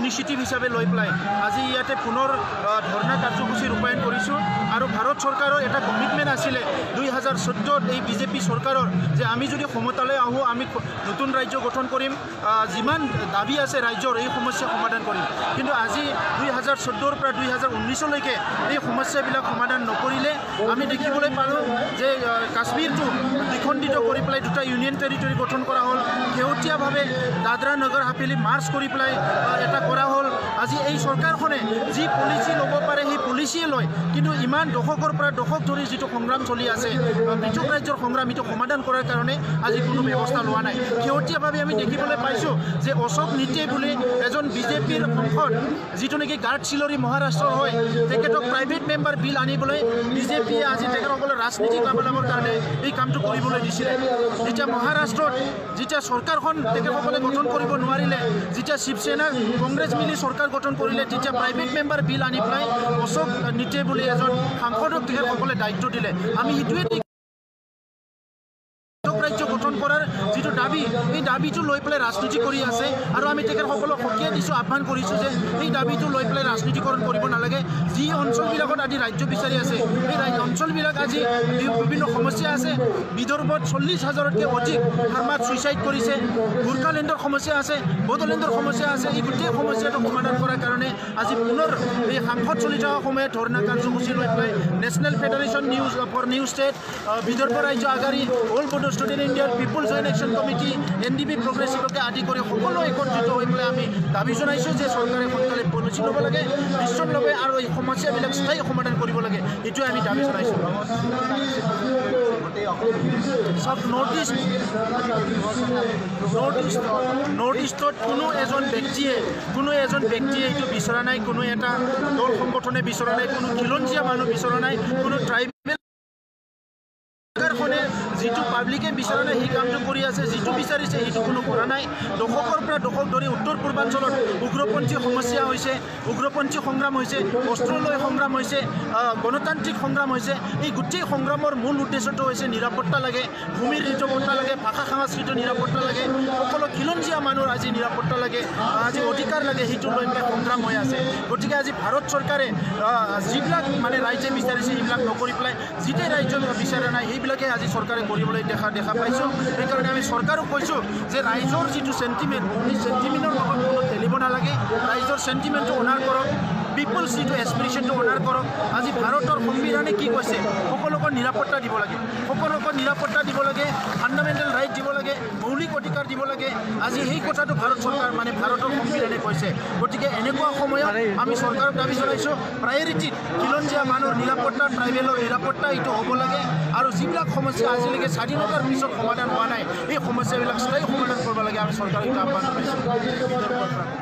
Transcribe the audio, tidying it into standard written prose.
initiative হিচাপে লৈ পেলাই আজি ইয়াতে পুনৰ ধৰ্ণা কাৰ্যসূচী ৰূপায়ণ কৰিছোঁ আৰু ভাৰত চৰকাৰৰ এটা কমিটমেণ্ট আছিলে 2014 এই বিজেপি চৰকাৰৰ যে আমি যদি ক্ষমতালৈ আহোঁ আমি নতুন ৰাজ্য গঠন কৰিম যিমান দাবী আছে ৰাজ্যৰ এই সমস্যা সমাধান কৰিম কিন্তু আজি 2014 পৰা 2019লৈকে এই সমস্যাবিলাক সমাধান নকৰিলে আমি দেখিবলৈ পালোঁ যে কাশ্মীৰটো দ্বিখণ্ডিত কৰি পেলাই দুটা ইউনিয়ন টেৰিটৰী গঠন কৰা হ'ল শেহতীয়াভাৱে দাদৰা নগৰ হাভেলী মাৰ্চ কৰি পেলাই এটা কৰা হ'ল আজি এই চৰকাৰখনে যি পলিচি ল'ব পাৰে সেই পলিচিয়ে লয় কিন্তু ইমান দশকৰ পৰা দশক ধৰি যিটো সংগ্ৰাম চলি আছে পৃথক ৰাজ্যৰ সংগ্ৰাম এইটো সমাধান কৰাৰ কাৰণে আজি কোনো ব্যৱস্থা লোৱা নাই শেহতীয়াভাৱে আমি দেখিবলৈ পাইছোঁ যে অশোক নিতে বুলি এজন বিজেপিৰ সাংসদ যিটো নেকি গাৰ্ডচিলৰী মহাৰাষ্ট্ৰৰ হয় তেখেতক প্ৰাইভেট মেম্বাৰ বিল আনিবলৈ বিজেপিয়ে আজি তেখেতসকলে ৰাজনীতিক লাভালাভৰ কাৰণে এই কামটো কৰিবলৈ দিছিলে যেতিয়া মহাৰাষ্ট্ৰত যেতিয়া চৰকাৰখন তেখেতসকলে গঠন কৰিব নোৱাৰিলে যেতিয়া শিৱসেনা কংগ্ৰেছ মিলি চৰকাৰ গঠন কৰিলে তেতিয়া প্ৰাইভেট মেম্বাৰ বিল আনি পেলাই অশোক নিতে বুলি এজন সাংসদক তেখেতসকলে দায়িত্ব দিলে আমি সেইটোৱে ৰাজ্য গঠন কৰাৰ যিটো দাবী এই দাবীটো লৈ পেলাই ৰাজনীতি কৰি আছে আৰু আমি তেখেতসকলক সকীয়াই দিছোঁ আহ্বান কৰিছোঁ যে এই দাবীটো লৈ পেলাই ৰাজনীতিকৰণ কৰিব নালাগে যি অঞ্চলবিলাকত আজি ৰাজ্য বিচাৰি আছে সেই অঞ্চলবিলাক আজি বিভিন্ন সমস্যা আছে বিদৰ্ভত 40,000তকৈ অধিক ফাৰ্মাত ছুইচাইড কৰিছে গোৰ্খালেণ্ডৰ সমস্যা আছে বড়োলেণ্ডৰ সমস্যা আছে এই গোটেই সমস্যাটো সমাধান কৰাৰ কাৰণে আজি পুনৰ এই সাংসদ চলি থকা সময়ত ধৰ্ণা কাৰ্যসূচী লৈ পেলাই national federation for new state Vidarbha ৰাজ্য আগাৰী অল বডো ষ্টুডেণ্ট ইণ্ডিয়াৰ people joint action committee NDP প্ৰগ্ৰেছিভকে আদি কৰি সকলো একত্ৰিত হৈ পেলাই আমি দাবী জনাইছোঁ যে চৰকাৰে সোনকালে পলিচি ল'ব লাগে ডিচিশ্যন ল'ব আৰু এই সমস্যাবিলাক স্থায়ী সমাধান কৰিব লাগে এইটোৱে আমি দাবী জনাইছোঁ সব নৰ্থ ইষ্টত কোনো এজন ব্যক্তিয়ে এইটো বিচৰা নাই কোনো এটা দল সংগঠনে বিচৰা নাই কোনো খিলঞ্জীয়া মানুহ বিচৰা নাই কোনো ট্ৰাইবেল চৰকাৰখনে যিটো পাব্লিকে বিচৰা নাই সেই কামটো কৰি আছে যিটো বিচাৰিছে সেইটো কোনো কৰা নাই দশকৰ পৰা দশক ধৰি উত্তৰ পূৰ্বাঞ্চলত উগ্ৰপন্থী সমস্যা হৈছে উগ্ৰপন্থী সংগ্ৰাম হৈছে অস্ত্ৰলৈ সংগ্ৰাম হৈছে গণতান্ত্ৰিক সংগ্ৰাম হৈছে এই গোটেই সংগ্ৰামৰ মূল উদ্দেশ্যটো হৈছে নিৰাপত্তা লাগে ভূমিৰ নিৰাপত্তা লাগে ভাষা সংস্কৃতিৰ নিৰাপত্তা লাগে সকলো খিলঞ্জীয়া মানুহৰ আজি নিৰাপত্তা লাগে আজি অধিকাৰ লাগে সেইটো লৈ পেলাই সংগ্ৰাম হৈ আছে গতিকে আজি ভাৰত চৰকাৰে যিবিলাক মানে ৰাইজে বিচাৰিছে সেইবিলাক নকৰি পেলাই যিতে ৰাজ্য বিচৰা নাই সেইবিলাকে আজি চৰকাৰে কৰিব কৰিবলৈ দেখা পাইছোঁ সেইকাৰণে আমি চৰকাৰক কৈছোঁ যে ৰাইজৰ যিটো চেণ্টিমেণ্ট এই চেণ্টিমেণ্টৰ লগত কোনো খেলিব নালাগে ৰাইজৰ চেণ্টিমেণ্টটো অনাৰ কৰক পিপলছ যিটো এছপিৰেশ্যনটো অনাৰ কৰক আজি ভাৰতৰ সংবিধানে কি কৈছে সকলোকে নিৰাপত্তা দিব লাগে সকলোকে নিৰাপত্তা দিব লাগে ফাণ্ডামেণ্টেল ৰাইট দিব লাগে মৌলিক অধিকাৰ দিব লাগে আজি সেই কথাটো ভাৰত চৰকাৰ মানে ভাৰতৰ সংবিধানে কৈছে গতিকে এনেকুৱা সময়ত আমি চৰকাৰক দাবী জনাইছোঁ প্ৰায়ৰিটিত খিলঞ্জীয়া মানুহৰ নিৰাপত্তা ট্ৰাইবেলৰ নিৰাপত্তা এইটো হ'ব লাগে আৰু যিবিলাক সমস্যা আজিলৈকে স্বাধীনতাৰ পিছত সমাধান হোৱা নাই এই সমস্যাবিলাক স্থায়ী সমাধান কৰিব লাগে আমি চৰকাৰক আহ্বান জনাইছোঁ